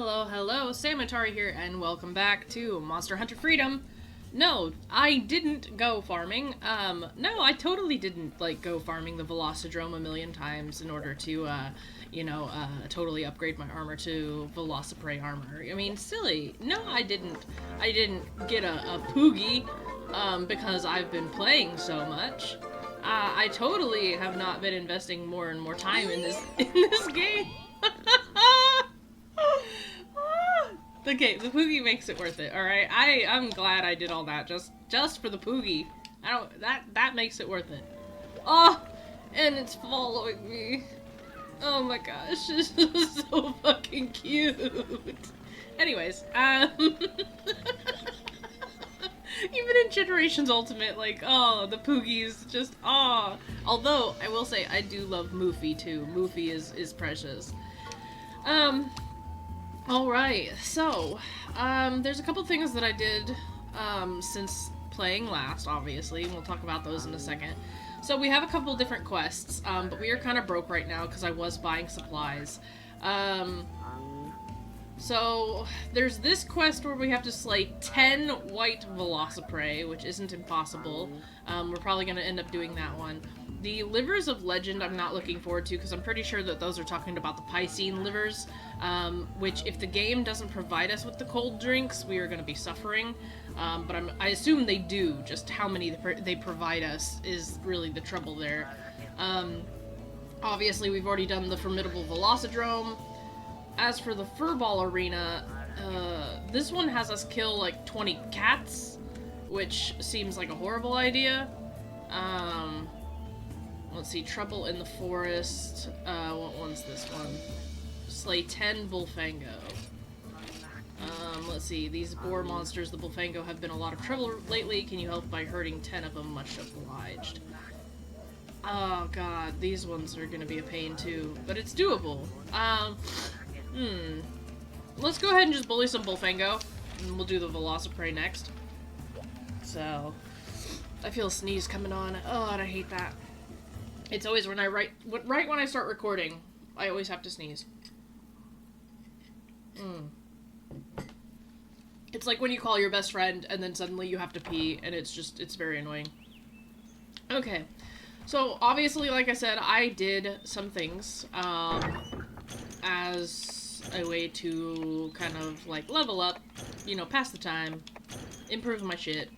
Hello, hello, Samatari here, and welcome back to Monster Hunter Freedom. No, I didn't go farming. No, I totally didn't, go farming the Velocidrome a million times in order to, totally upgrade my armor to Velociprey armor. I mean, silly. No, I didn't. I didn't get a Poogie, because I've been playing so much. I totally have not been investing more and more time in this game. Okay, the Poogie makes it worth it, alright? I'm glad I did all that just for the Poogie. That makes it worth it. Oh, and it's following me. Oh my gosh, this is so fucking cute. Anyways, even in Generations Ultimate, the Poogie's just, although, I will say, I do love Moofy, too. Moofy is precious. Alright, so, there's a couple things that I did, since playing last, obviously, and we'll talk about those in a second. So we have a couple different quests, but we are kind of broke right now because I was buying supplies. So, there's this quest where we have to slay 10 white Velociprey, which isn't impossible. We're probably going to end up doing that one. The Livers of Legend I'm not looking forward to, because I'm pretty sure that those are talking about the Piscine livers, which if the game doesn't provide us with the cold drinks, we are going to be suffering. But I assume they do. Just how many they provide us is really the trouble there. Obviously, we've already done the formidable Velocidrome. As for the Furball Arena, this one has us kill like 20 cats, which seems like a horrible idea. Let's see, Trouble in the Forest. What one's this one? Slay 10 Bullfango. Let's see, these boar monsters, the Bullfango, have been a lot of trouble lately. Can you help by hurting 10 of them? Much obliged. Oh god, these ones are gonna be a pain too, but it's doable. Let's go ahead and just bully some Bullfango, and we'll do the Velociprey next. So, I feel a sneeze coming on. Oh, and I hate that. It's always when right when I start recording, I always have to sneeze. It's like when you call your best friend and then suddenly you have to pee, and it's very annoying. Okay, so obviously, like I said, I did some things, as a way to kind of, level up, pass the time, improve my shit.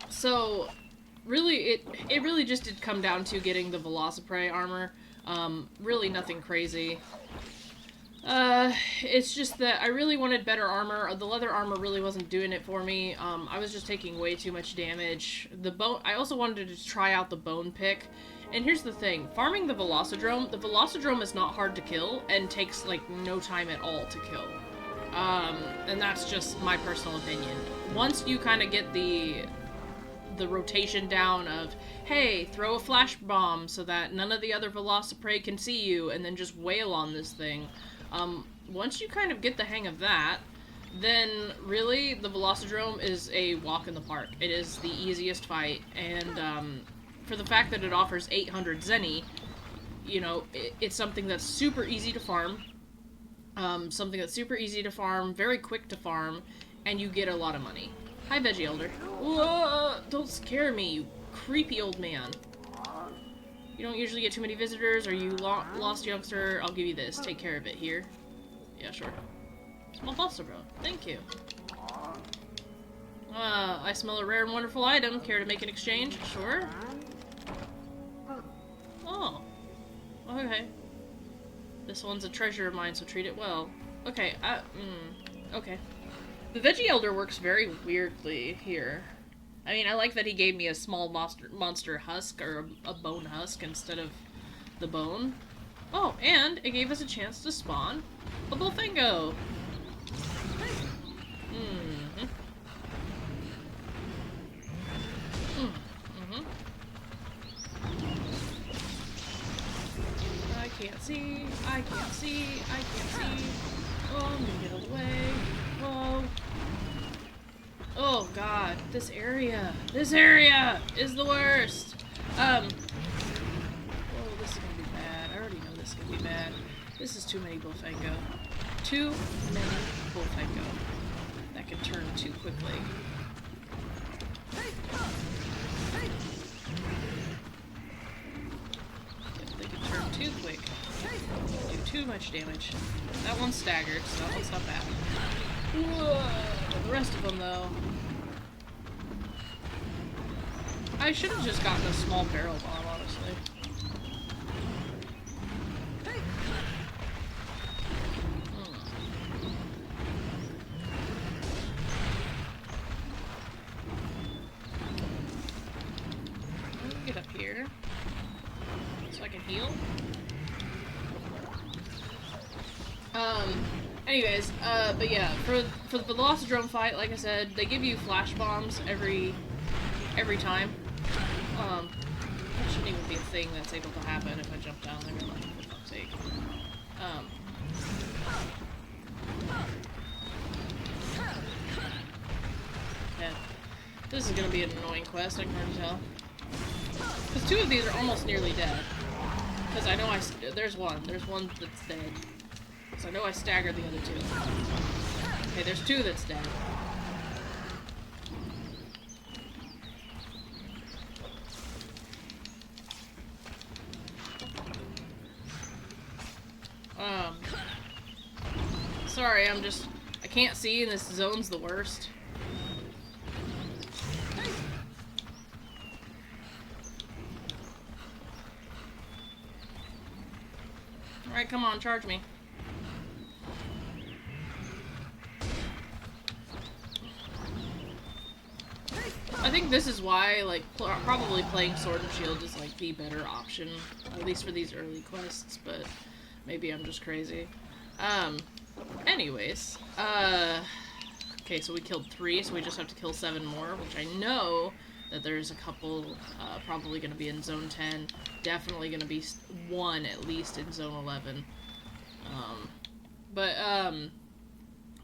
So, really, it really just did come down to getting the Velociprey armor. Really nothing crazy. It's just that I really wanted better armor. The leather armor really wasn't doing it for me. I was just taking way too much damage. I also wanted to try out the bone pick. And here's the thing, farming the Velocidrome is not hard to kill, and takes, no time at all to kill. And that's just my personal opinion. Once you kind of get the rotation down of, hey, throw a flash bomb so that none of the other Velociprey can see you, and then just wail on this thing. Once you kind of get the hang of that, then really the Velocidrome is a walk in the park. It is the easiest fight, and for the fact that it offers 800 Zenny, it's something that's super easy to farm. Very quick to farm, and you get a lot of money. Hi, Veggie Elder. Whoa, don't scare me, you creepy old man. You don't usually get too many visitors. Are you lost, youngster? I'll give you this. Take care of it here. Yeah, sure. Small foster bro. Thank you. I smell a rare and wonderful item. Care to make an exchange? Sure. Oh. Okay. This one's a treasure of mine, so treat it well. Okay, okay. The Veggie Elder works very weirdly here. I mean, I like that he gave me a small monster husk, or a bone husk, instead of the bone. Oh, and it gave us a chance to spawn a Bullfango. I can't see. Oh, I'm gonna get away. Whoa. Oh god, this area is the worst. Oh, this is gonna be bad. I already know this is gonna be bad. This is too many Bullfango. Too many Bullfango. That can turn too quickly. They can turn too quick. Do too much damage. That one's staggered, so that one's not bad. Whoa. The rest of them, though. I should have just gotten a small barrel bomb, honestly. Get up here so I can heal. Anyways, but yeah, for the Velocidrome fight, like I said, they give you flash bombs every time. That shouldn't even be a thing that's able to happen if I jump down there, like, for fuck's sake. Yeah. This is gonna be an annoying quest, I can already tell. Because 2 of these are almost nearly dead. Because I know there's one that's dead. So I know I staggered the other 2. Okay, there's 2 that's dead. Sorry, I can't see and this zone's the worst. Alright, come on, charge me. I think this is why, like, probably playing Sword and Shield is, like, the better option. At least for these early quests, but maybe I'm just crazy. Anyways. Okay, so we killed 3, so we just have to kill 7 more, which I know that there's a couple, probably gonna be in Zone 10. Definitely gonna be 1, at least, in Zone 11. But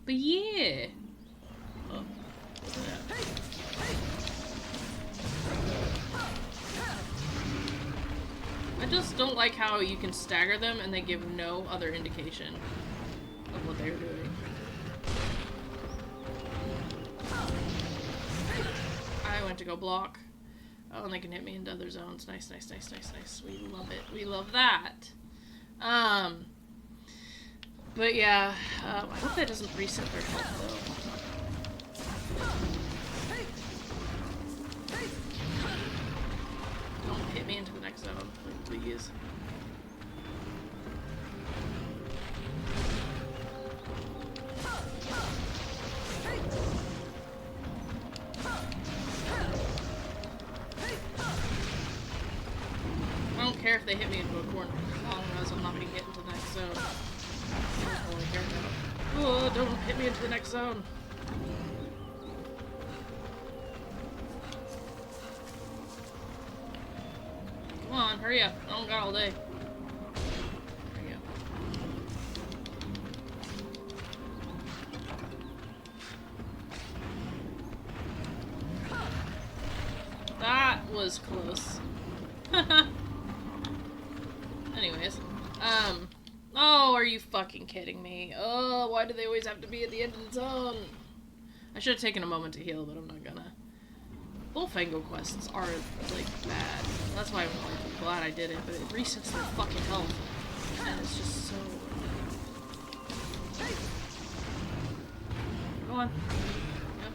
yeah. Oh. Yeah. I just don't like how you can stagger them and they give no other indication of what they're doing. I went to go block. Oh, and they can hit me into other zones. Nice, nice, nice, nice, nice. We love it. We love that. But yeah, I hope that doesn't reset their health, though. Don't hit me into the next zone, please. I don't care if they hit me into a corner, as long as I'm not going to get into the next zone. That's all I care about. Oh, don't hit me into the next zone. Come on, hurry up. I don't got all day. There you go. That was close. Anyways, oh, are you fucking kidding me? Oh, why do they always have to be at the end of the zone? I should have taken a moment to heal, but I'm not gonna. Bullfango quests are, like, bad. That's why I'm, like, glad I did it, but it resets their fucking health. And it's just so... Go on. Yep.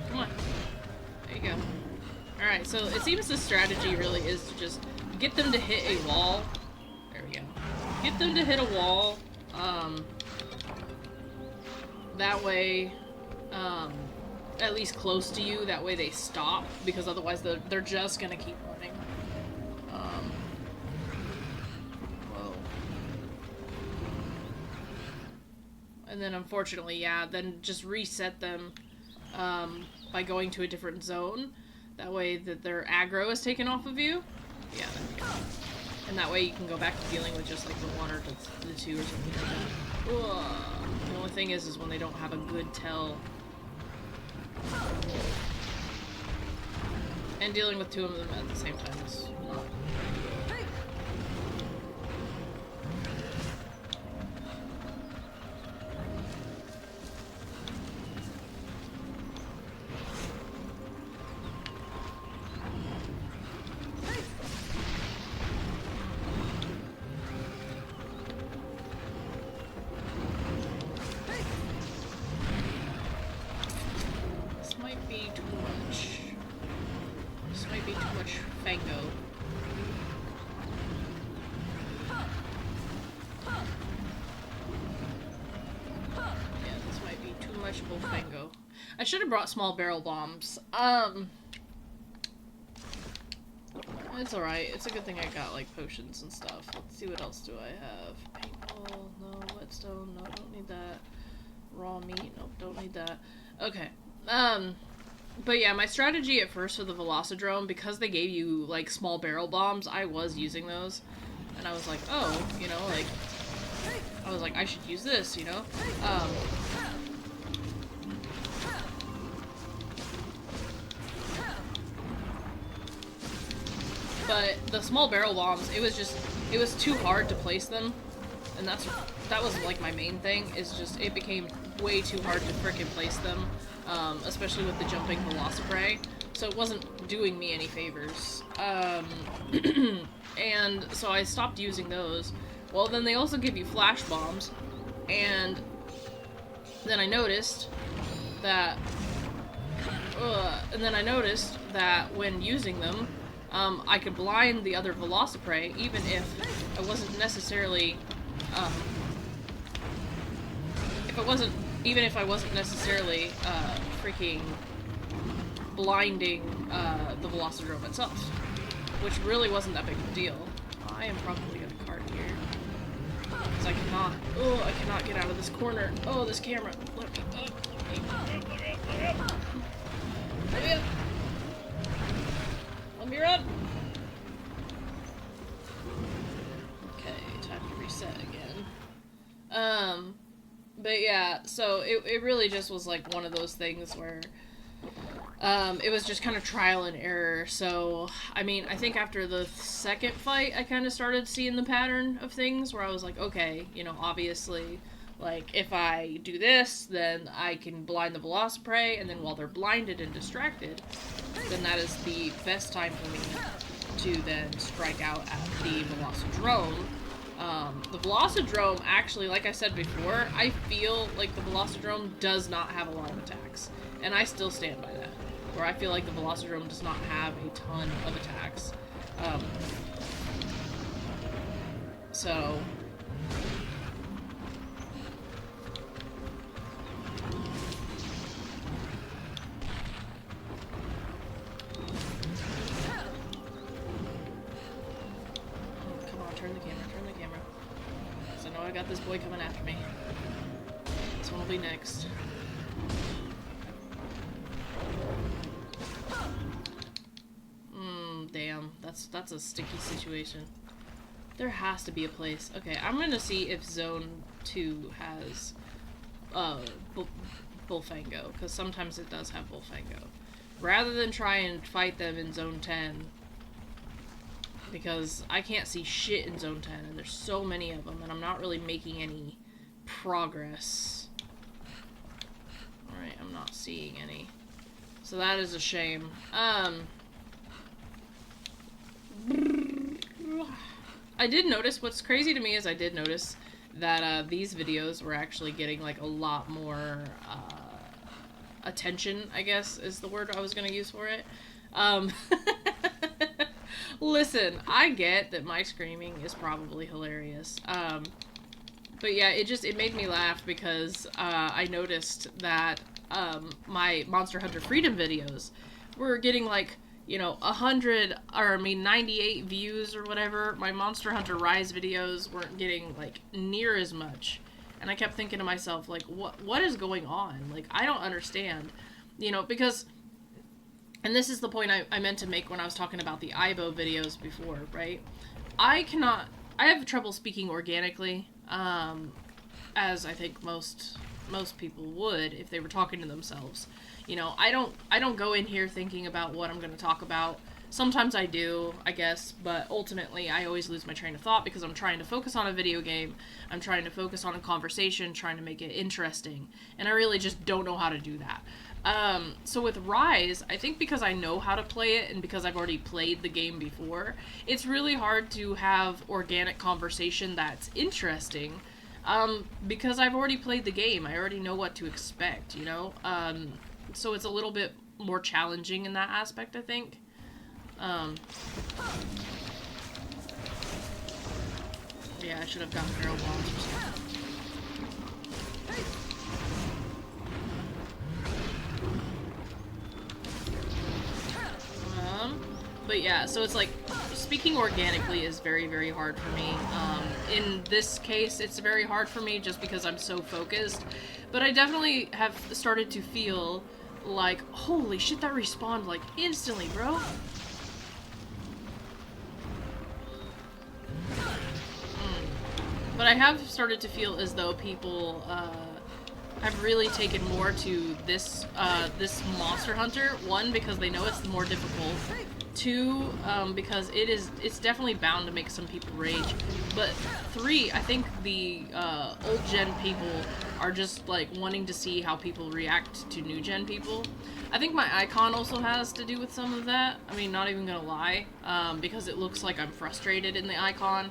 Come on. There you go. Alright, so it seems the strategy really is to just get them to hit a wall. There we go. Get them to hit a wall, that way, at least close to you, that way they stop, because otherwise they're just gonna keep running. Whoa. And then unfortunately, yeah, then just reset them, by going to a different zone, that way that their aggro is taken off of you. Yeah, there we go. And that way you can go back to dealing with just like the 1 or the 2 or something like that. Ugh. The only thing is when they don't have a good tell. And dealing with two of them at the same time is not. This might be too much. This might be too much Fango. Yeah, this might be too much Bullfango. I should have brought small barrel bombs. It's alright. It's a good thing I got, like, potions and stuff. Let's see what else do I have. Paintball, no. Whetstone, no, don't need that. Raw meat, nope, don't need that. Okay. But yeah, my strategy at first for the Velocidrome, because they gave you, like, small barrel bombs, I was using those. And I was like, oh, you know, like, I was like, I should use this, you know? But the small barrel bombs, it was too hard to place them. And that was, like, my main thing, is just, it became way too hard to frickin' place them. Especially with the jumping Velociprey, so it wasn't doing me any favors. And so I stopped using those. Well, then they also give you flash bombs, and then I noticed that, when using them, I could blind the other Velociprey, even if I wasn't necessarily, even if I wasn't necessarily, freaking blinding, the Velocidrome itself. Which really wasn't that big of a deal. I am probably gonna cart here. Because I cannot get out of this corner. Oh, this camera. Let me up. Let me run. Okay, time to reset again. But yeah, so it really just was like one of those things where it was just kind of trial and error. So, I mean, I think after the second fight, I kind of started seeing the pattern of things where I was like, okay, you know, obviously, like, if I do this, then I can blind the Velociprey, and then while they're blinded and distracted, then that is the best time for me to then strike out at the Velocidrome. The Velocidrome, actually, like I said before, I feel like the Velocidrome does not have a lot of attacks. And I still stand by that. Where I feel like the Velocidrome does not have a ton of attacks. So... Come on, turn the camera, turn the camera. So I know I got this boy coming after me. This one will be next. Damn. That's a sticky situation. There has to be a place. Okay, I'm gonna see if Zone 2 has, Bullfango, because sometimes it does have Bullfango. Rather than try and fight them in Zone 10, because I can't see shit in Zone 10, and there's so many of them, and I'm not really making any progress. Alright, I'm not seeing any. So that is a shame. I did notice, what's crazy to me is I did notice that these videos were actually getting like a lot more attention, I guess is the word I was going to use for it. Listen, I get that my screaming is probably hilarious. But yeah, it made me laugh because I noticed that my Monster Hunter Freedom videos were getting like, you know, 98 views or whatever. My Monster Hunter Rise videos weren't getting, like, near as much. And I kept thinking to myself, like, what is going on? Like, I don't understand. You know, because... And this is the point I meant to make when I was talking about the Aibo videos before, right? I have trouble speaking organically, as I think most people would if they were talking to themselves. You know, I don't go in here thinking about what I'm going to talk about. Sometimes I do, I guess, but ultimately I always lose my train of thought because I'm trying to focus on a video game, I'm trying to focus on a conversation, trying to make it interesting, and I really just don't know how to do that. So with Rise, I think because I know how to play it and because I've already played the game before, it's really hard to have organic conversation that's interesting, because I've already played the game, I already know what to expect, you know? So it's a little bit more challenging in that aspect, I think. Yeah, I should have gotten barrel bombs or something. But yeah, so it's like, speaking organically is very, very hard for me. In this case, it's very hard for me just because I'm so focused. But I definitely have started to feel like, holy shit, that respawned like instantly, bro. But I have started to feel as though people have really taken more to this this Monster Hunter. One, because they know it's more difficult. Two, because it's definitely bound to make some people rage. But three, I think the old gen people are just like wanting to see how people react to new gen people. I think my icon also has to do with some of that. I mean, not even gonna lie, because it looks like I'm frustrated in the icon.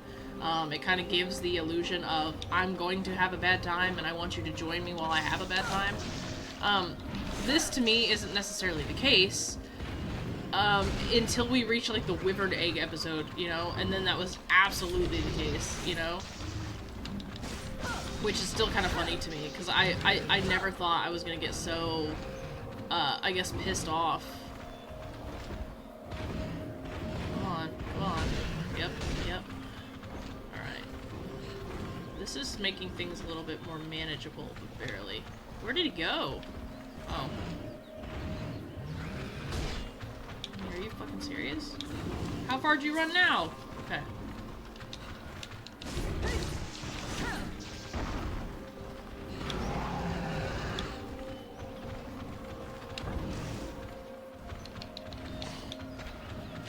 It kind of gives the illusion of I'm going to have a bad time and I want you to join me while I have a bad time. This to me isn't necessarily the case, until we reach like the wyvern egg episode, you know, and then that was absolutely the case, you know? Which is still kind of funny to me, because I never thought I was gonna get so, I guess, pissed off. Come on, come on. Yep, yep. Alright. This is making things a little bit more manageable, but barely. Where did he go? Oh. Are you fucking serious? How far do you run now? Okay.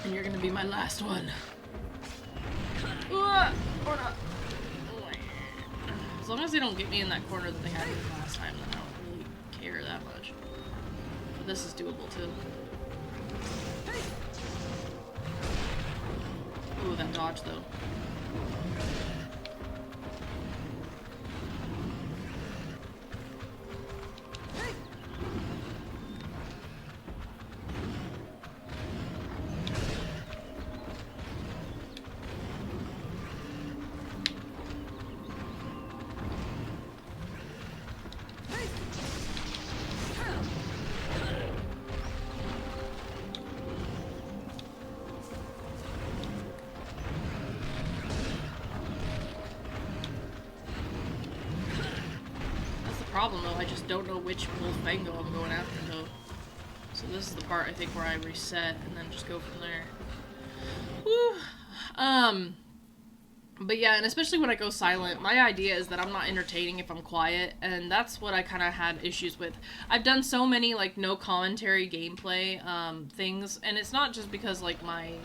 And you're gonna be my last one. Or not. As long as they don't get me in that corner that they had me last time, then I don't really care that much. But this is doable too. Ooh, that dodge though. Problem though, I just don't know which Wolfango I'm going after though. So this is the part I think where I reset and then just go from there. Whew. But yeah, and especially when I go silent, my idea is that I'm not entertaining if I'm quiet, and that's what I kind of had issues with. I've done so many like no commentary gameplay things, and it's not just because like my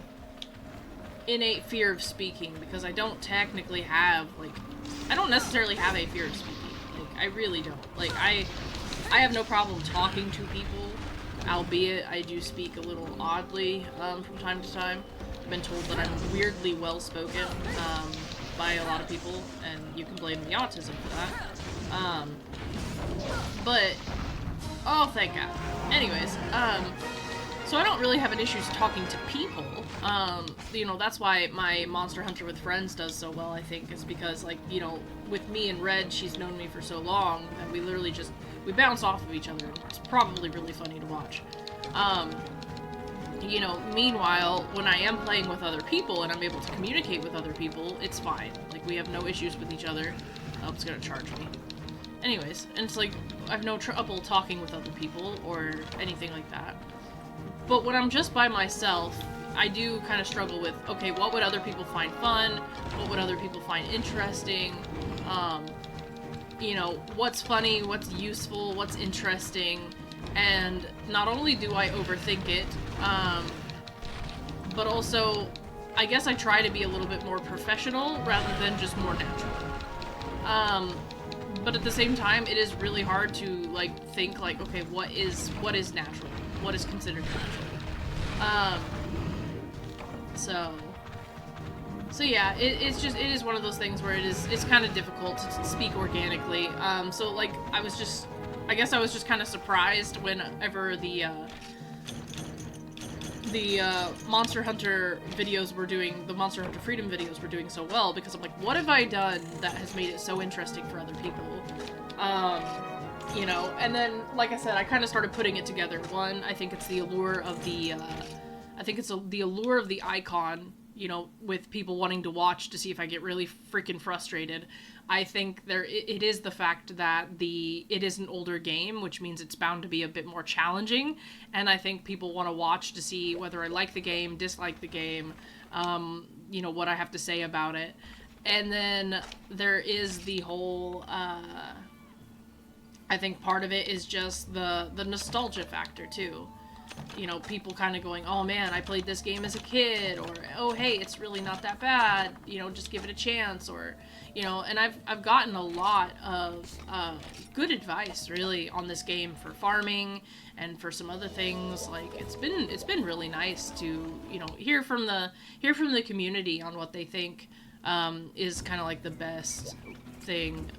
innate fear of speaking, because I don't technically have like, I don't necessarily have a fear of speaking. I really don't. Like, I have no problem talking to people, albeit I do speak a little oddly from time to time. I've been told that I'm weirdly well-spoken by a lot of people, and you can blame the autism for that. But, oh, thank God. Anyways, so I don't really have an issue talking to people. You know, that's why my Monster Hunter with Friends does so well, I think, is because, like, you know, with me and Red, she's known me for so long that we literally just, we bounce off of each other. It's probably really funny to watch. You know, meanwhile, when I am playing with other people and I'm able to communicate with other people, it's fine. Like, we have no issues with each other. Oh, it's gonna charge me. Anyways, and it's like, I have no trouble talking with other people or anything like that. But when I'm just by myself, I do kind of struggle with, okay, what would other people find fun? What would other people find interesting? You know, what's funny, what's useful, what's interesting? And not only do I overthink it, but also, I guess I try to be a little bit more professional rather than just more natural. But at the same time, it is really hard to, like, think, like, okay, what is natural? What is considered natural? So yeah, it is one of those things where it's kind of difficult to speak organically. So, like, I guess I was just kind of surprised whenever the Monster Hunter videos were doing, the Monster Hunter Freedom videos were doing so well, because I'm like, what have I done that has made it so interesting for other people? You know, and then, like I said, I kind of started putting it together. One, I think it's the allure of the, the allure of the icon, you know, with people wanting to watch to see if I get really freaking frustrated. I think it is the fact that it is an older game, which means it's bound to be a bit more challenging, and I think people want to watch to see whether I like the game, dislike the game, you know, what I have to say about it. And then there is the whole, I think part of it is just the nostalgia factor, too. You know, people kind of going, oh man, I played this game as a kid, or, oh hey, it's really not that bad, you know, just give it a chance, or, you know, and I've gotten a lot of good advice, really, on this game for farming, and for some other things. Like, it's been really nice to, you know, hear from the community on what they think is kind of like the best thing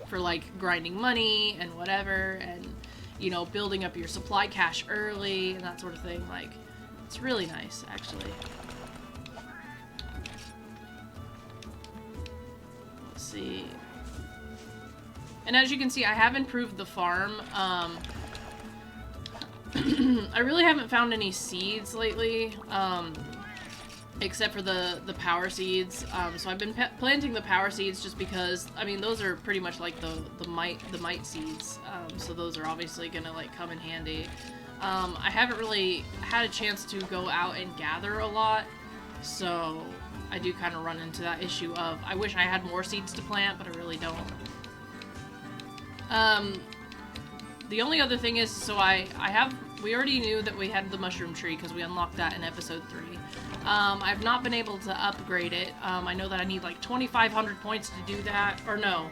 for, like, grinding money and whatever, and, you know, building up your supply cache early and that sort of thing. Like, it's really nice, actually. Let's see. And as you can see, I have improved the farm. I really haven't found any seeds lately, except for the power seeds. So I've been planting the power seeds just because, I mean, those are pretty much like the might seeds. So those are obviously gonna, like, come in handy. I haven't really had a chance to go out and gather a lot, so I do kind of run into that issue of, I wish I had more seeds to plant, but I really don't. The only other thing is, so we already knew that we had the mushroom tree because we unlocked that in episode 3. I've not been able to upgrade it. I know that I need like 2,500 points to do that, or no,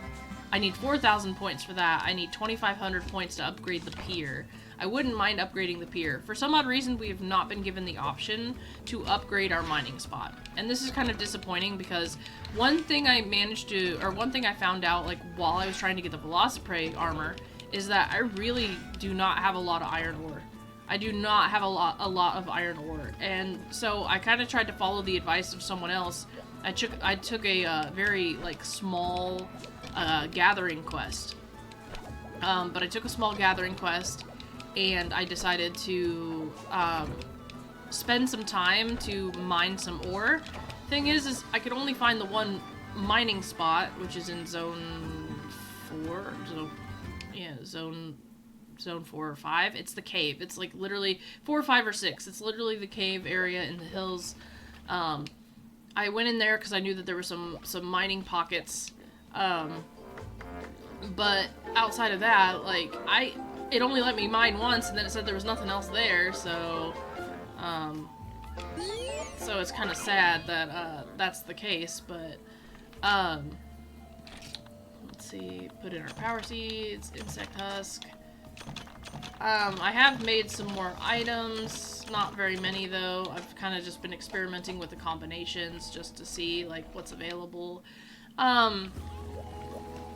I need 4,000 points for that. I need 2,500 points to upgrade the pier. I wouldn't mind upgrading the pier. For some odd reason, we have not been given the option to upgrade our mining spot. And this is kind of disappointing because one thing I found out, like, while I was trying to get the Velocidrome armor, is that I really do not have a lot of iron ore. I do not have a lot of iron ore. And so I kind of tried to follow the advice of someone else. I took a very, like, small gathering quest. But I took a small gathering quest, and I decided to spend some time to mine some ore. Thing is I could only find the one mining spot, which is in zone 4. Zone 4 or 5. It's the cave. It's like literally 4 or 5 or 6. It's literally the cave area in the hills. I went in there because I knew that there were some mining pockets. But outside of that, like, it only let me mine once, and then it said there was nothing else there, so so it's kind of sad that, that's the case, but, let's see, put in our power seeds, insect husk. I have made some more items, not very many though. I've kind of just been experimenting with the combinations just to see, like, what's available.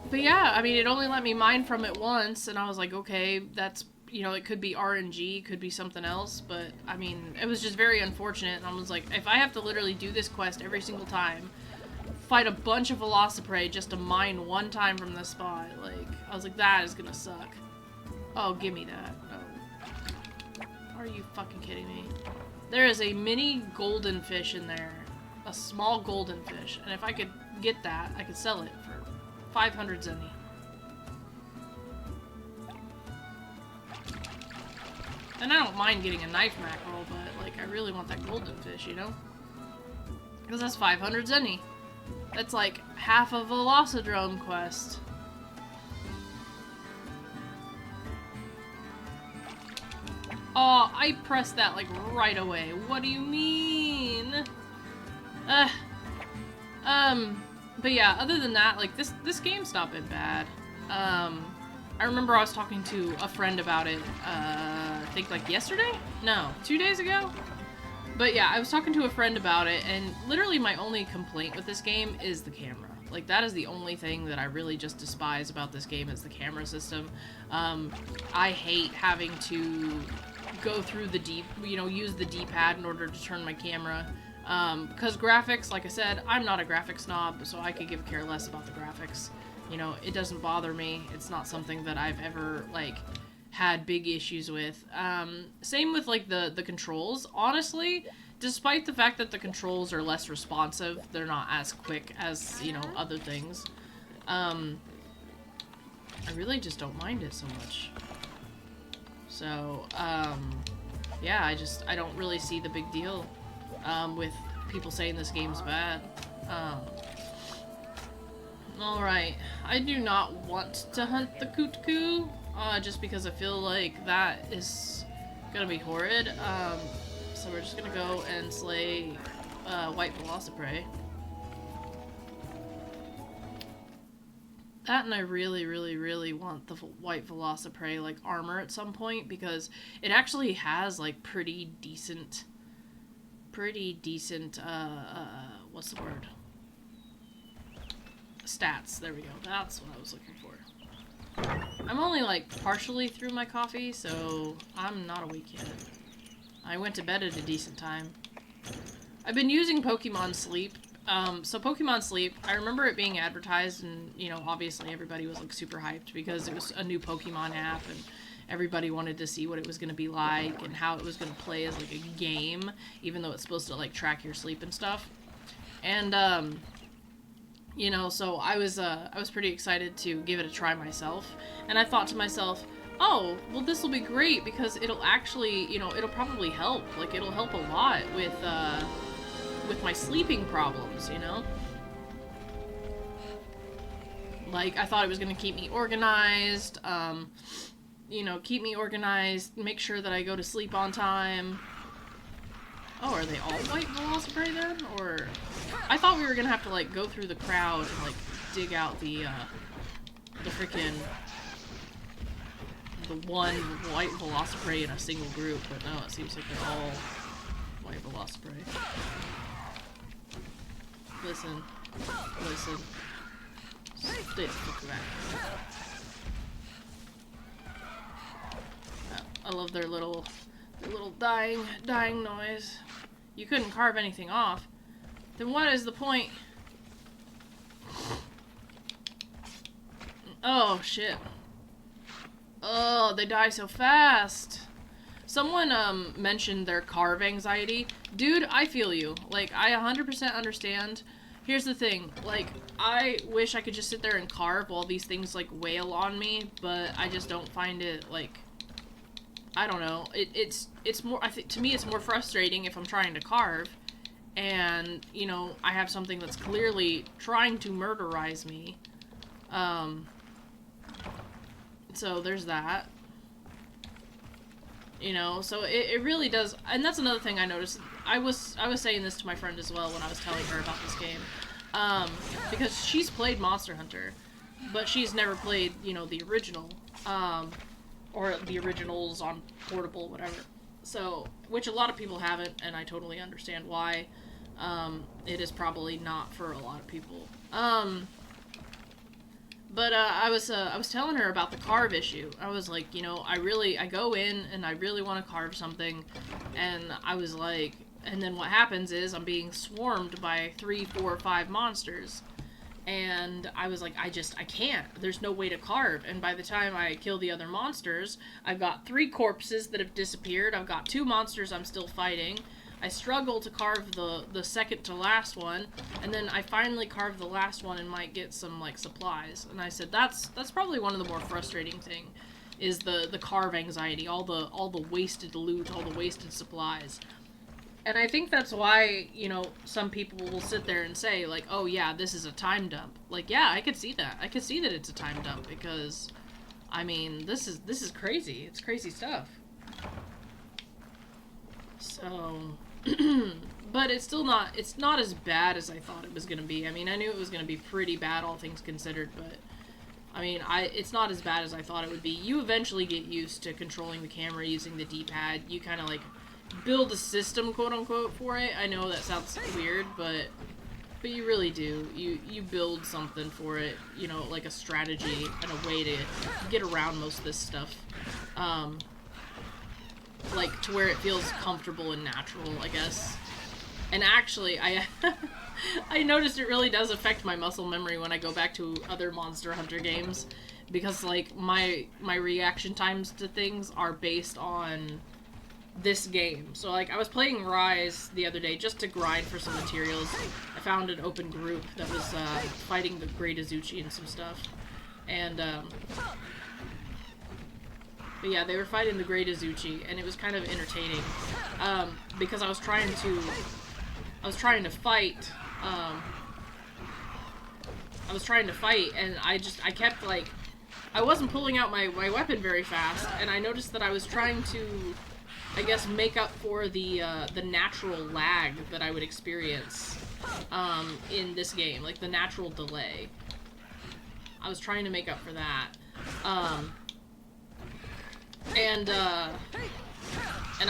But yeah, I mean, it only let me mine from it once, and I was like, okay, that's, you know, it could be RNG, could be something else, but, I mean, it was just very unfortunate, and I was like, if I have to literally do this quest every single time, fight a bunch of Velocidrome just to mine one time from this spot, like, I was like, that is gonna suck. Oh, give me that. Oh. Are you fucking kidding me? There is a mini golden fish in there. A small golden fish, and if I could get that, I could sell it for 500 zenny. And I don't mind getting a knife mackerel, but, like, I really want that golden fish, you know? Because that's 500 zenny. That's like half a Velocidrome quest. Oh, I pressed that like right away. What do you mean? But yeah, other than that, like this game's not been bad. I remember I was talking to a friend about it, I think like yesterday? No, 2 days ago? But yeah, I was talking to a friend about it, and literally my only complaint with this game is the camera. Like, that is the only thing that I really just despise about this game is the camera system. I hate having to go through the use the D-pad in order to turn my camera. Because graphics, like I said, I'm not a graphics snob, so I could care less about the graphics. You know, it doesn't bother me. It's not something that I've ever, like, had big issues with. Same with, like, the controls. Honestly, despite the fact that the controls are less responsive, they're not as quick as, you know, other things. I really just don't mind it so much. So, yeah, I don't really see the big deal, with people saying this game's bad. Alright, I do not want to hunt the Kutku, just because I feel like that is gonna be horrid. So we're just gonna go and slay, white Velociprey. That, and I really, really, really want the white Velociprey, like, armor at some point, because it actually has, like, pretty decent, what's the word? Stats. There we go. That's what I was looking for. I'm only, like, partially through my coffee, so I'm not awake yet. I went to bed at a decent time. I've been using Pokemon Sleep. So Pokemon Sleep, I remember it being advertised, and, you know, obviously everybody was, like, super hyped because it was a new Pokemon app, and everybody wanted to see what it was going to be like and how it was going to play as, like, a game, even though it's supposed to, like, track your sleep and stuff. And, you know, so I was pretty excited to give it a try myself, and I thought to myself, oh, well, this will be great because it'll actually, you know, it'll probably help. Like, it'll help a lot with my sleeping problems, you know? Like, I thought it was gonna keep me organized, you know, keep me organized, make sure that I go to sleep on time. Oh, are they all white Velociprey then? Or... I thought we were gonna have to, like, go through the crowd and, like, dig out the freaking... the one white Velociprey in a single group, but no, it seems like they're all white Velociprey. Listen. Listen. Stay the fuck back. I love their little dying noise. You couldn't carve anything off. Then what is the point? Oh, shit. Oh, they die so fast. Someone, mentioned their carve anxiety. Dude, I feel you. Like, I 100% understand. Here's the thing. Like, I wish I could just sit there and carve while these things, like, wail on me, but I just don't find it, like... I don't know. It's more... I think to me, it's more frustrating if I'm trying to carve, and, you know, I have something that's clearly trying to murderize me. So there's that. You know, so it really does, and that's another thing I noticed. I was saying this to my friend as well when I was telling her about this game, because she's played Monster Hunter, but she's never played, you know, the original, or the originals on portable, whatever. So, which a lot of people haven't, and I totally understand why. It is probably not for a lot of people. But, I was telling her about the carve issue. I was like, you know, I go in and I really want to carve something, and I was like, and then what happens is I'm being swarmed by 3, 4, 5 monsters, and I was like, I can't. There's no way to carve, and by the time I kill the other monsters, I've got 3 corpses that have disappeared, I've got 2 monsters I'm still fighting, I struggle to carve the second to last one, and then I finally carve the last one and might get some, like, supplies. And I said, that's probably one of the more frustrating thing, is the carve anxiety, all the wasted loot, all the wasted supplies. And I think that's why, you know, some people will sit there and say, like, oh yeah, this is a time dump. Like, yeah, I could see that. I could see that it's a time dump, because, I mean, this is crazy. It's crazy stuff. So, but it's still not, it's not as bad as I thought it was going to be. I mean, I knew it was going to be pretty bad, all things considered, but I mean, it's not as bad as I thought it would be. You eventually get used to controlling the camera using the D-pad. You kind of like build a system, quote-unquote, for it. I know that sounds weird, but you really do. You build something for it, you know, like a strategy and a way to get around most of this stuff. Like, to where it feels comfortable and natural, I guess. And actually, I noticed it really does affect my muscle memory when I go back to other Monster Hunter games. Because, like, my reaction times to things are based on this game. So, like, I was playing Rise the other day just to grind for some materials. I found an open group that was fighting the Great Azuchi and some stuff. And, but yeah, they were fighting the Great Azuchi, and it was kind of entertaining. Because I was trying to fight, and I kept, like, I wasn't pulling out my weapon very fast, and I noticed that I was trying to, I guess, make up for the natural lag that I would experience, in this game, like the natural delay. I was trying to make up for that, and I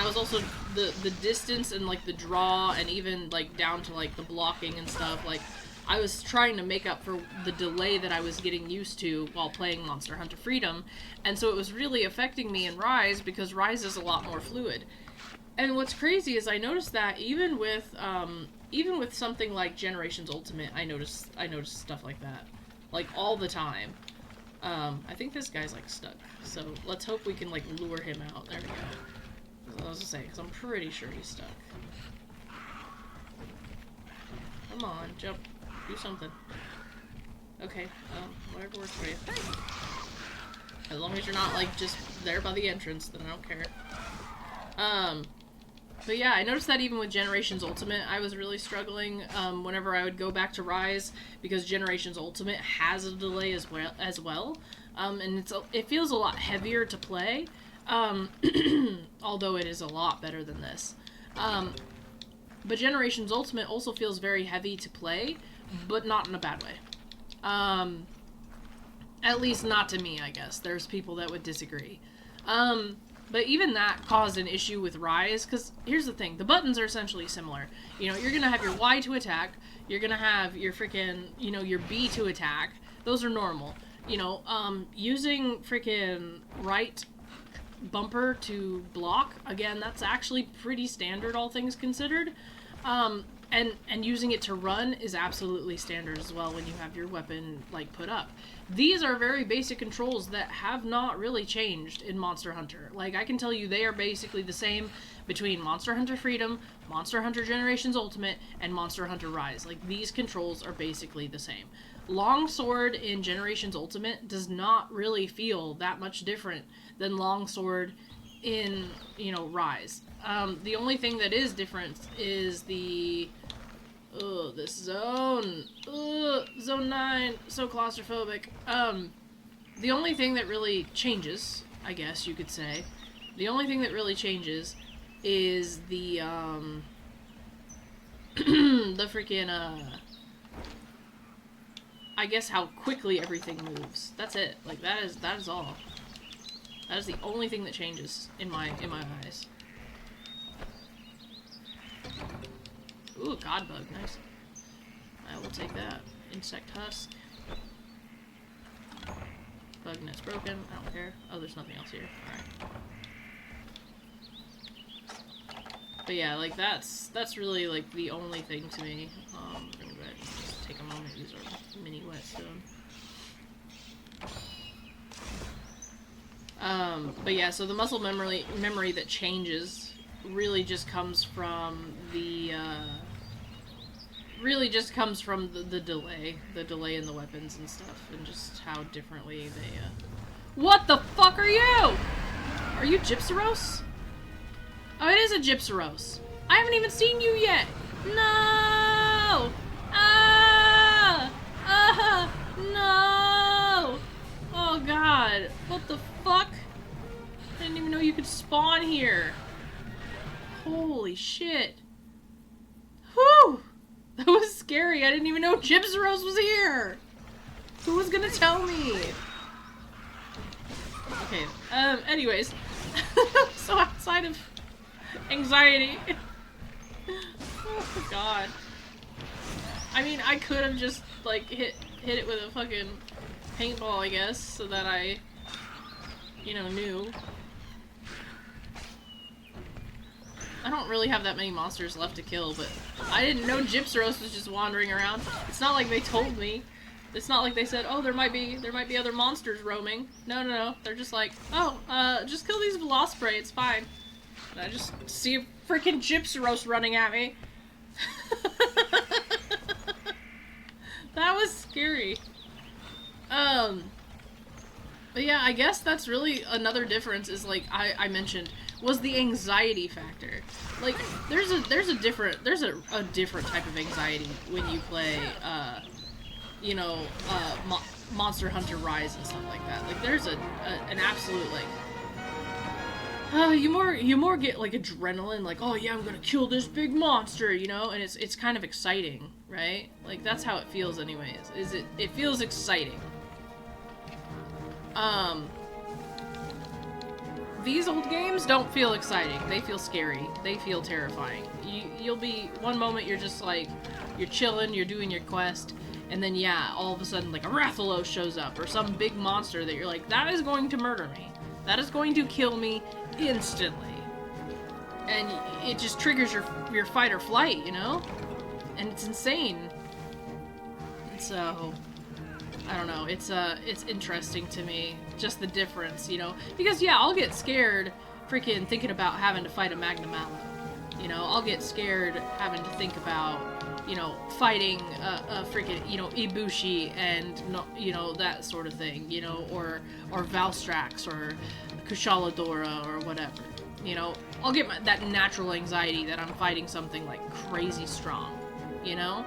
was also, the distance and, like, the draw, and even, like, down to, like, the blocking and stuff, like, I was trying to make up for the delay that I was getting used to while playing Monster Hunter Freedom, and so it was really affecting me in Rise, because Rise is a lot more fluid. And what's crazy is I noticed that even with something like Generations Ultimate, I noticed stuff like that, like, all the time. I think this guy's, like, stuck, so let's hope we can, like, lure him out. There we go. I was gonna say, because I'm pretty sure he's stuck. Come on, jump. Do something. Okay, whatever works for you. As long as you're not, like, just there by the entrance, then I don't care. But yeah, I noticed that even with Generations Ultimate, I was really struggling, whenever I would go back to Rise, because Generations Ultimate has a delay as well. And it feels a lot heavier to play, although it is a lot better than this. But Generations Ultimate also feels very heavy to play, but not in a bad way. At least not to me, I guess. There's people that would disagree. But even that caused an issue with Rise, because here's the thing, the buttons are essentially similar. You know, you're gonna have your Y to attack, you're gonna have your freaking, you know, your B to attack. Those are normal. You know, using freaking right bumper to block, again, that's actually pretty standard, all things considered. And using it to run is absolutely standard as well when you have your weapon, like, put up. These are very basic controls that have not really changed in Monster Hunter. Like, I can tell you they are basically the same between Monster Hunter Freedom, Monster Hunter Generations Ultimate, and Monster Hunter Rise. Like, these controls are basically the same. Longsword in Generations Ultimate does not really feel that much different than Longsword in, you know, Rise. The only thing that is different is the... Ugh, this zone. Ugh, zone 9. So claustrophobic. The only thing that really changes, I guess you could say, the only thing that really changes is the, the freaking, I guess how quickly everything moves. That's it. Like, that is all. That is the only thing that changes in my eyes. Ooh, God bug, nice. I will take that. Insect husk. Bug net's broken, I don't care. Oh, there's nothing else here. Alright. But yeah, like, that's really, like, the only thing to me. I'm gonna go ahead and just take a moment to use our mini whetstone. But yeah, so the muscle memory that changes really just comes from the, the delay in the weapons and stuff, and just how differently they, What the fuck are you? Are you Gypsyros? Oh, it is a Gypsyros. I haven't even seen you yet! No! Ah! Ah! No! Oh god. What the fuck? I didn't even know you could spawn here. Holy shit. Whew! That was scary. I didn't even know Gypsaros was here. Who was gonna tell me? Okay, anyways. So outside of anxiety. Oh god. I mean, I could have just, like, hit it with a fucking paintball, I guess, so that I, you know, knew. I don't really have that many monsters left to kill, but I didn't know Gypsaros was just wandering around. It's not like they told me. It's not like they said, oh, there might be other monsters roaming. No. They're just like, oh, just kill these Velocidrome, it's fine. And I just see a freaking Gypsaros running at me. That was scary. But yeah, I guess that's really another difference is, like I mentioned, was the anxiety factor. Like, there's a different type of anxiety when you play, you know, Monster Hunter Rise and stuff like that. Like, there's an absolute, like, you more get, like, adrenaline, like, oh yeah, I'm gonna kill this big monster, you know, and it's kind of exciting, right? Like, that's how it feels anyways, it feels exciting. These old games don't feel exciting, they feel scary, they feel terrifying. You'll be, one moment you're just like, you're chilling, you're doing your quest, and then yeah, all of a sudden, like, a Rathalos shows up, or some big monster that you're like, that is going to murder me. That is going to kill me instantly. And it just triggers your fight or flight, you know? And it's insane. And so, I don't know, it's interesting to me, just the difference, you know? Because yeah, I'll get scared freaking thinking about having to fight a Magna Mallow. You know, I'll get scared having to think about, you know, fighting a freaking, you know, Ibushi and, you know, that sort of thing, you know, or Valstrax or Kushaladora or whatever. You know, I'll get that natural anxiety that I'm fighting something, like, crazy strong, you know?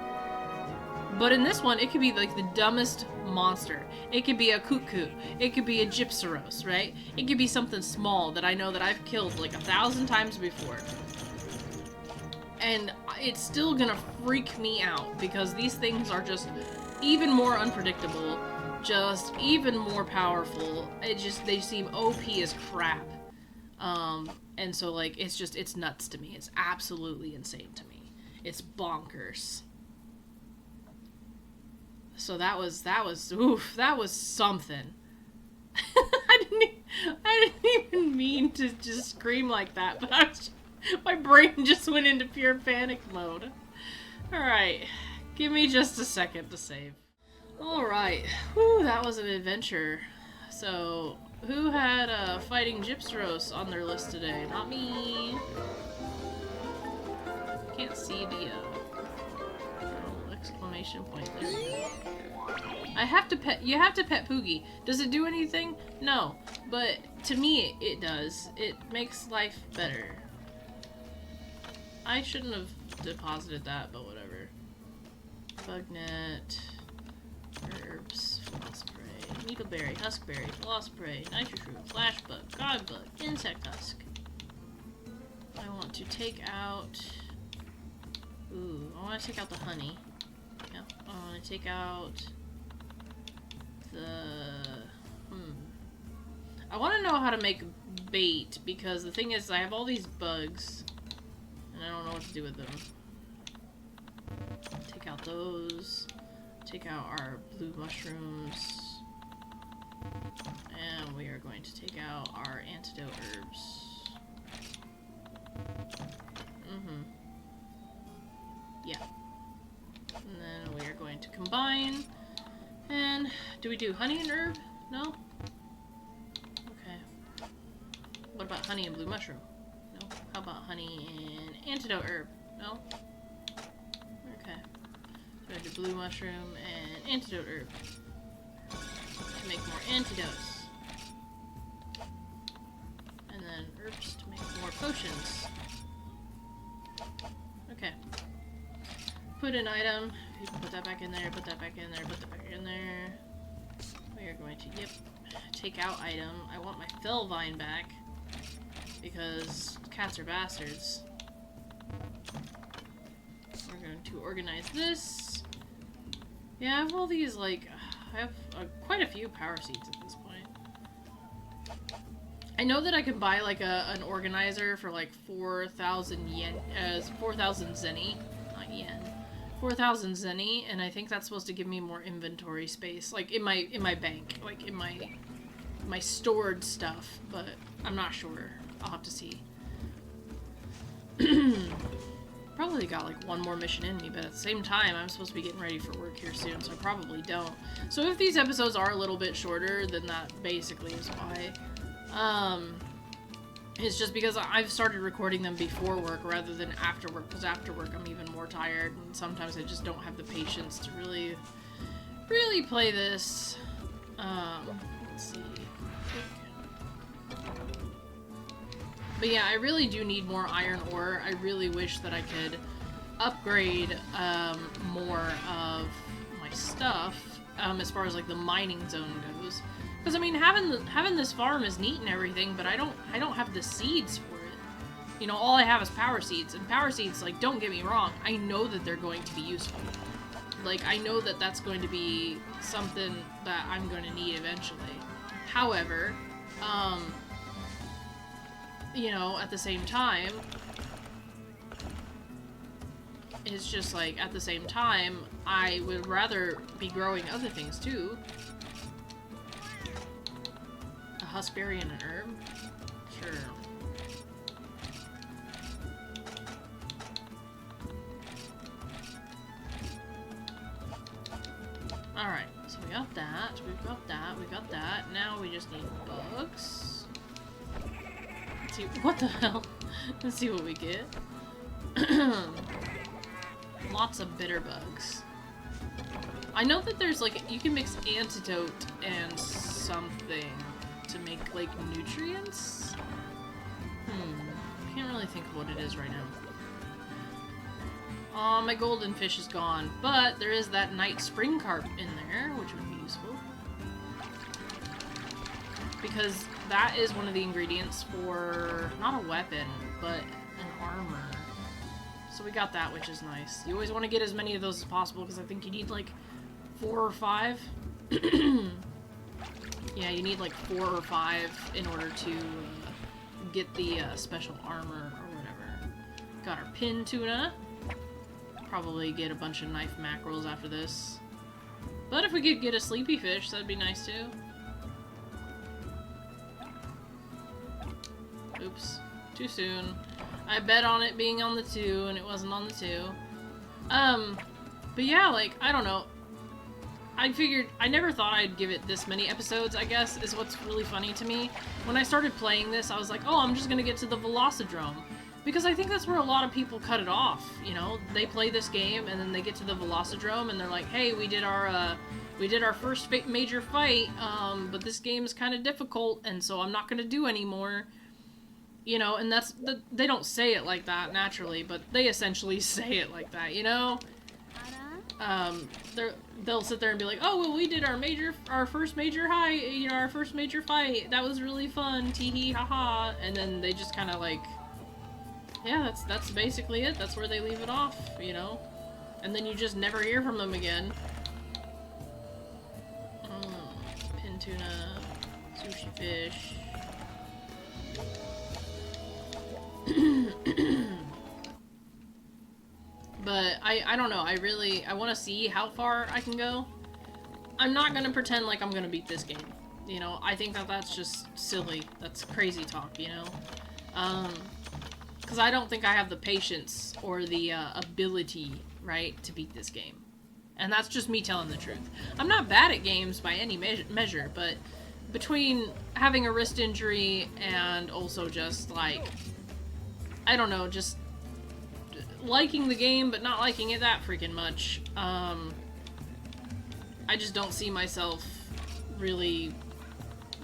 But in this one, it could be, like, the dumbest monster. It could be a Cuckoo. It could be a Gypsaros, right? It could be something small that I know that I've killed, like, 1,000 times before. And it's still gonna freak me out, because these things are just even more unpredictable, just even more powerful. They seem OP as crap. And so, like, it's nuts to me. It's absolutely insane to me. It's bonkers. So that was something. I didn't even mean to just scream like that, but my brain just went into pure panic mode. Alright, give me just a second to save. Alright, whew, that was an adventure. So, who had fighting Gypsaros on their list today? Not me. Can't see the exclamation point there. You have to pet Poogie. Does it do anything? No, but to me it does. It makes life better. I shouldn't have deposited that, but whatever. Bugnet, herbs, Velocidrome, needleberry, huskberry, Velocidrome, nitroshroom, flashbug, godbug, insect husk. I want to take out. Ooh, I want to take out the honey. Yeah, I want to take out the. I want to know how to make bait, because the thing is, I have all these bugs. I don't know what to do with them. Take out those. Take out our blue mushrooms. And we are going to take out our antidote herbs. Yeah. And then we are going to combine. And do we do honey and herb? No? Okay. What about honey and blue mushroom? No. How about honey and antidote herb? No? Okay. So I do blue mushroom and antidote herb. To make more antidotes. And then herbs to make more potions. Okay. Put an item. You can put that back in there, put that back in there, put that back in there. We are going to, take out item. I want my Felvine back. Because cats are bastards. We're going to organize this. Yeah, I have all these, like, I have quite a few power seeds at this point. I know that I can buy, like, an organizer for, like, 4,000 yen, 4,000 zenny, not yen, 4,000 zenny, and I think that's supposed to give me more inventory space, like, in my bank, like, in my stored stuff, but I'm not sure. I'll have to see. Probably got like one more mission in me, but at the same time, I'm supposed to be getting ready for work here soon, so I probably don't. So if these episodes are a little bit shorter, then that basically is why. It's just because I've started recording them before work rather than after work, because after work I'm even more tired, and sometimes I just don't have the patience to really play this. Let's see. But yeah, I really do need more iron ore. I really wish that I could upgrade more of my stuff as far as like the mining zone goes. Because I mean, having this farm is neat and everything, but I don't have the seeds for it. You know, all I have is power seeds, and power seeds, like, don't get me wrong, I know that they're going to be useful. Like, I know that that's going to be something that I'm going to need eventually. However, you know, at the same time, it's just like, at the same time, I would rather be growing other things too. A huskberry and an herb? Sure. Alright, so we got that, we've got that, we got that. Now we just need bugs. Let's see, what the hell? Let's see what we get. Lots of bitter bugs. I know that there's like, you can mix antidote and something to make like nutrients? Can't really think of what it is right now. Aw, my golden fish is gone, but there is that night spring carp in there, which would be useful. Because that is one of the ingredients for, not a weapon, but an armor. So we got that, which is nice. You always want to get as many of those as possible, because I think you need like 4 or 5. Yeah, you need like 4 or 5 in order to get the special armor or whatever. Got our pin tuna. Probably get a bunch of knife mackerels after this. But if we could get a sleepy fish, that'd be nice too. Oops. Too soon. I bet on it being on the 2, and it wasn't on the 2. But yeah, like, I don't know. I figured, I never thought I'd give it this many episodes, I guess, is what's really funny to me. When I started playing this, I was like, oh, I'm just gonna get to the Velocidrome. Because I think that's where a lot of people cut it off, you know? They play this game, and then they get to the Velocidrome, and they're like, hey, we did our first major fight, but this game is kind of difficult, and so I'm not gonna do anymore. You know, and that's, they don't say it like that, naturally, but they essentially say it like that, you know? They'll sit there and be like, oh, well, we did our first major our first major fight, that was really fun, tee-hee, haha, and then they just kind of like, yeah, that's basically it, that's where they leave it off, you know? And then you just never hear from them again. Pin tuna, sushi fish. But I don't know, I want to see how far I can go. I'm not gonna pretend like I'm gonna beat this game, you know? I think that that's just silly. That's crazy talk, you know? Because I don't think I have the patience or the ability, right, to beat this game. And that's just me telling the truth. I'm not bad at games by any measure, but between having a wrist injury and also just, like, I don't know, just liking the game but not liking it that freaking much, I just don't see myself really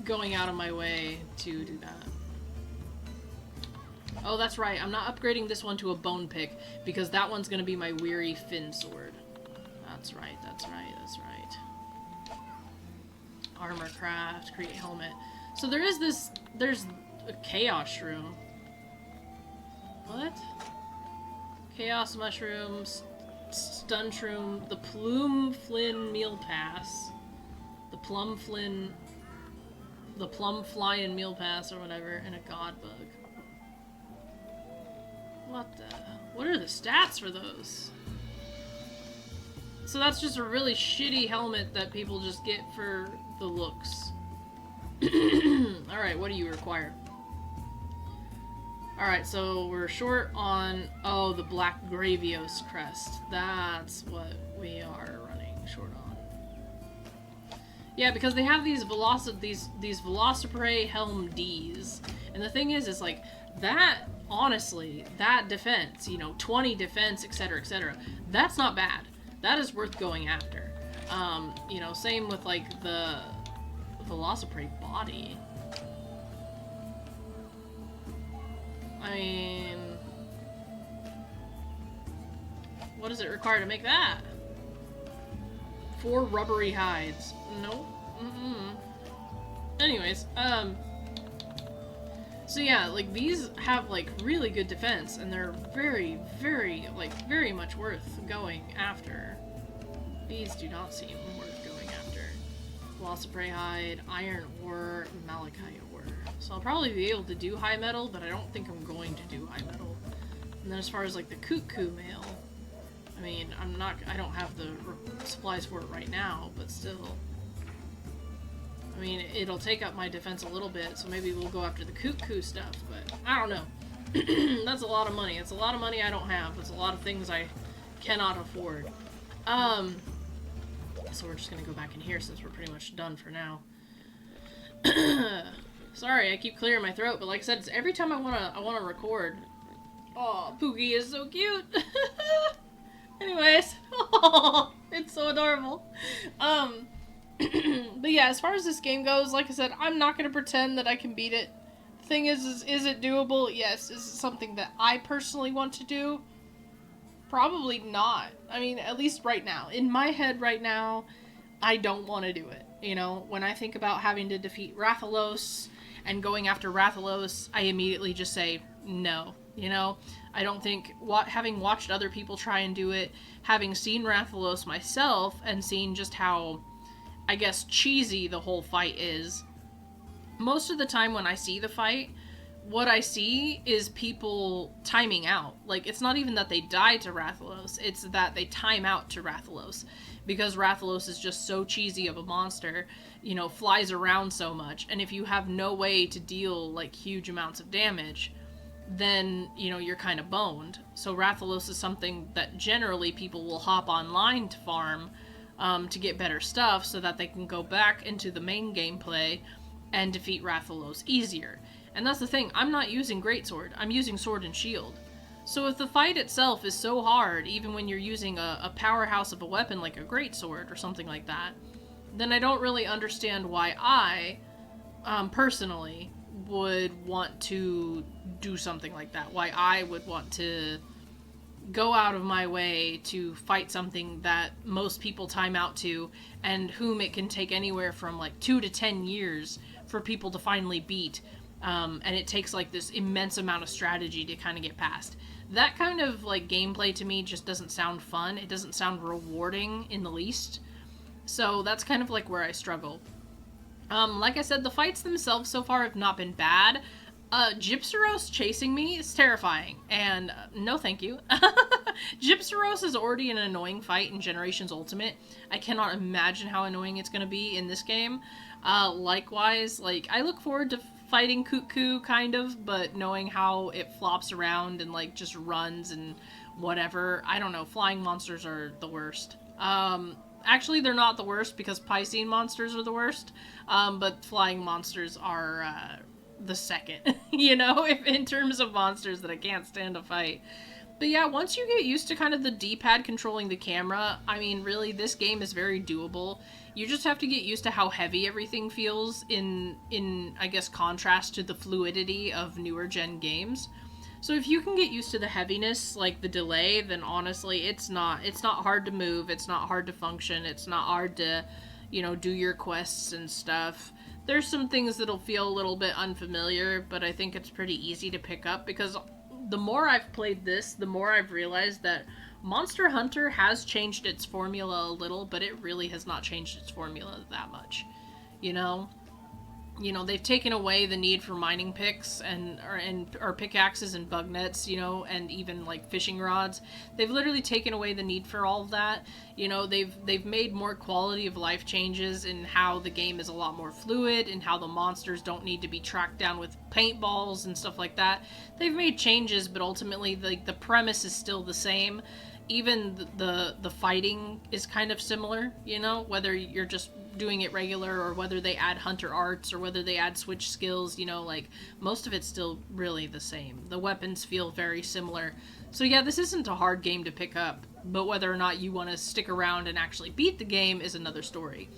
going out of my way to do that. Oh, that's right, I'm not upgrading this one to a bone pick, because that one's gonna be my weary fin sword. That's right, that's right, that's right. Armor craft, create helmet. So there's a chaos shroom. What? Chaos Mushrooms, Stun Shroom, the Plume Flynn Meal Pass, the Plum Flynn, the Plum Flyin' Meal Pass or whatever, and a God Bug. What are the stats for those? So that's just a really shitty helmet that people just get for the looks. Alright, what do you require? Alright, so we're short on, oh, the Black Gravios crest. That's what we are running short on. Yeah, because they have these Velociprey Helm Ds. And the thing is like, that, honestly, that defense, you know, 20 defense, etc., that's not bad. That is worth going after. You know, same with, like, the Velociprey body. I mean, what does it require to make that? 4 rubbery hides. Nope. Anyways, so yeah, like, these have, like, really good defense, and they're very, very, like, very much worth going after. These do not seem worth going after. Velociprey hide, Iron Ore, Malachite Ore. So I'll probably be able to do high metal, but I don't think I'm going to do high metal. And then as far as, like, the Cuckoo mail, I mean, I don't have the supplies for it right now, but still. I mean, it'll take up my defense a little bit, so maybe we'll go after the Cuckoo stuff, but I don't know. That's a lot of money. It's a lot of money I don't have. It's a lot of things I cannot afford. So we're just gonna go back in here since we're pretty much done for now. Sorry, I keep clearing my throat, but like I said, it's every time I wanna record. Oh, Pookie is so cute. Anyways, oh, it's so adorable. But yeah, as far as this game goes, like I said, I'm not gonna pretend that I can beat it. The thing is it doable? Yes. Is it something that I personally want to do? Probably not. I mean, at least right now. In my head right now, I don't want to do it. You know, when I think about having to defeat Rathalos and going after Rathalos, I immediately just say no. You know, I don't think, having watched other people try and do it, having seen Rathalos myself, and seen just how, I guess, cheesy the whole fight is, most of the time when I see the fight, what I see is people timing out. Like, it's not even that they die to Rathalos, it's that they time out to Rathalos. Because Rathalos is just so cheesy of a monster, you know, flies around so much, and if you have no way to deal, like, huge amounts of damage, then, you know, you're kind of boned. So Rathalos is something that generally people will hop online to farm, to get better stuff, so that they can go back into the main gameplay and defeat Rathalos easier. And that's the thing, I'm not using Greatsword, I'm using Sword and Shield. So if the fight itself is so hard, even when you're using a powerhouse of a weapon like a Greatsword or something like that, then I don't really understand why I, personally, would want to do something like that. Why I would want to go out of my way to fight something that most people time out to, and whom it can take anywhere from like 2 to 10 years for people to finally beat. And it takes like this immense amount of strategy to kind of get past. That kind of like gameplay to me just doesn't sound fun. It doesn't sound rewarding in the least. So that's kind of like where I struggle. Like I said, the fights themselves so far have not been bad. Gypsyros chasing me is terrifying, and no thank you. Gypsyros is already an annoying fight in Generations Ultimate. I cannot imagine how annoying it's going to be in this game. Likewise, like, I look forward to fighting Cuckoo, kind of, but knowing how it flops around and, like, just runs and whatever. I don't know, flying monsters are the worst. Actually, they're not the worst, because Piscine monsters are the worst, but flying monsters are, the second, you know, if in terms of monsters that I can't stand to fight. But yeah, once you get used to kind of the D-pad controlling the camera, I mean, really, this game is very doable. You just have to get used to how heavy everything feels in I guess, contrast to the fluidity of newer gen games. So if you can get used to the heaviness, like the delay, then honestly, it's not hard to move, it's not hard to function, it's not hard to, you know, do your quests and stuff. There's some things that'll feel a little bit unfamiliar, but I think it's pretty easy to pick up, because the more I've played this, the more I've realized that Monster Hunter has changed its formula a little, but it really has not changed its formula that much. You know? They've taken away the need for mining picks or pickaxes and bug nets, and even like fishing rods. They've literally taken away the need for all of that. They've made more quality of life changes in how the game is a lot more fluid and how the monsters don't need to be tracked down with paintballs and stuff like that. They've made changes, but ultimately the premise is still the same. Even the fighting is kind of similar, whether you're just doing it regular or whether they add hunter arts or whether they add switch skills, like most of it's still really the same. The weapons feel very similar. So yeah, this isn't a hard game to pick up, but whether or not you want to stick around and actually beat the game is another story.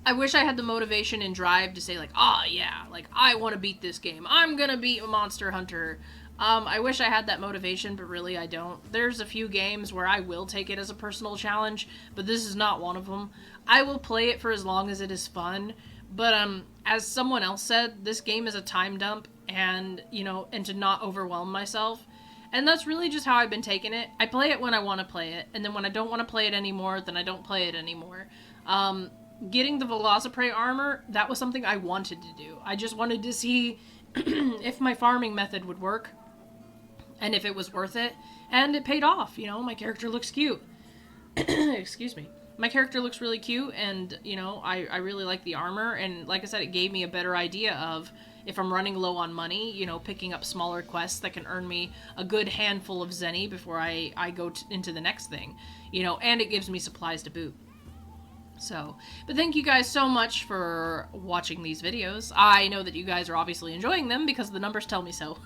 I wish I had the motivation and drive to say like, yeah, like I want to beat this game. I'm gonna beat Monster Hunter. I wish I had that motivation, but really I don't. There's a few games where I will take it as a personal challenge, but this is not one of them. I will play it for as long as it is fun, but as someone else said, this game is a time dump, and and to not overwhelm myself. And that's really just how I've been taking it. I play it when I want to play it, and then when I don't want to play it anymore, then I don't play it anymore. Getting the Velocidrome armor, that was something I wanted to do. I just wanted to see if my farming method would work. And if it was worth it, and it paid off, my character looks cute. Excuse me. My character looks really cute, and, I really like the armor, and like I said, it gave me a better idea of if I'm running low on money, picking up smaller quests that can earn me a good handful of zenny before I go into the next thing, and it gives me supplies to boot. So, but thank you guys so much for watching these videos. I know that you guys are obviously enjoying them because the numbers tell me so.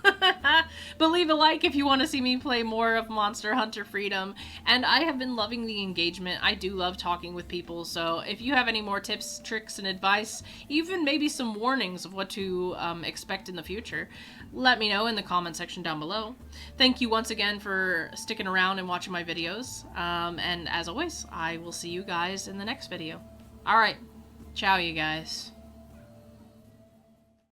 But leave a like if you want to see me play more of Monster Hunter Freedom. And I have been loving the engagement. I do love talking with people, so if you have any more tips, tricks, and advice, even maybe some warnings of what to expect in the future, let me know in the comment section down below. Thank you once again for sticking around and watching my videos. And as always, I will see you guys in the next video. Alright, ciao you guys.